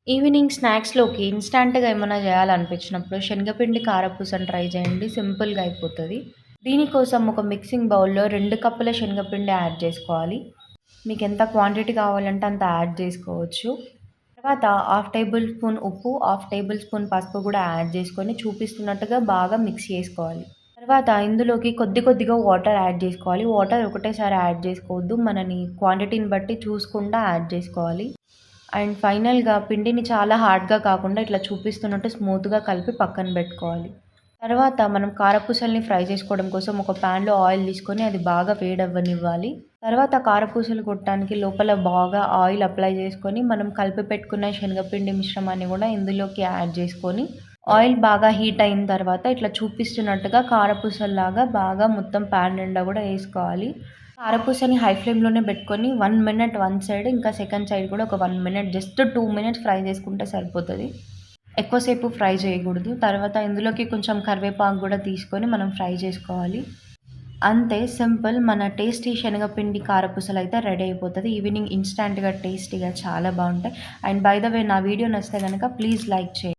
Evening స్నాక్స్‌లోకి ఇన్‌స్టాంట్‌గా ఏమన్నా చేయాలనిపించినప్పుడు శనగపిండి కారపూసని try చేయండి. సింపుల్‌గా అయిపోతది. దీనికోసం ఒక మిక్సింగ్ బౌల్‌లో 2 కప్పుల శనగపిండి యాడ్ చేసుకోవాలి. మీకెంత క్వాంటిటీ కావాలంటే అంత యాడ్ చేసుకోవచ్చు. తర్వాత హాఫ్ టేబుల్ స్పూన్ ఉప్పు, హాఫ్ టేబుల్ స్పూన్ పసుపు కూడా యాడ్ చేసుకొని చూపిస్తున్నట్టుగా బాగా మిక్స్ చేసుకోవాలి. తర్వాత ఇందులోకి కొద్ది కొద్దిగా వాటర్ యాడ్ చేసుకోవాలి. వాటర్ ఒకటేసారి యాడ్ చేసుకోవద్దు. మనని క్వాంటిటీని బట్టి చూసుకుంటా యాడ్ చేసుకోవాలి. అండ్ ఫైనల్‌గా పిండిని చాలా హార్డ్‌గా కాకుండా ఇట్లా చూపిస్తున్నట్టు స్మూత్‌గా కలిపి పక్కన బెట్టుకోవాలి. తర్వాత మనం కారపూసల్ని ఫ్రై చేసుకోవడం కోసం ఒక పాన్‌లో ఆయిల్ తీసుకొని అది బాగా వేడవ్వనివ్వాలి. తర్వాత కారపూసలు కొట్టడానికి లోపల బాగా ఆయిల్ అప్లై చేసుకొని మనం కలిపి పెట్టుకున్న శనగపిండి మిశ్రమాన్ని గూడా ఇందులోకి యాడ్ చేసుకొని ఆయిల్ బాగా హీట్ అయిన తర్వాత ఇట్లా చూపిస్తున్నట్టుగా కారపూసల్లాగా బాగా మొత్తం పాన్ నిండా గూడా ఏసుకోవాలి. కారపూసని హై ఫ్లేమ్‌లోనే పెట్టుకొని 1 మినిట్ వన్ సైడ్, ఇంకా సెకండ్ సైడ్ కూడా ఒక 1 మినిట్ జస్ట్ 2 మినిట్స్ ఫ్రై చేసుకుంటే సరిపోతది. ఎక్కువసేపు ఫ్రై చేయకూడదు. తర్వాత ఇందులోకి కొంచెం కరివేపాకు గూడా తీసుకొని మనం ఫ్రై చేసుకోవాలి. అంతే సింపుల్ మన టేస్టీ శనగపిండి కారపూసలైతే రెడీ అయిపోతది. ఈవినింగ్ ఇన్‌స్టాంట్‌గా టేస్టీగా చాలా బావుంటాయి. అండ్ బై ద వే నా వీడియో నచ్చితే గనక ప్లీజ్ లైక్ చేయండి.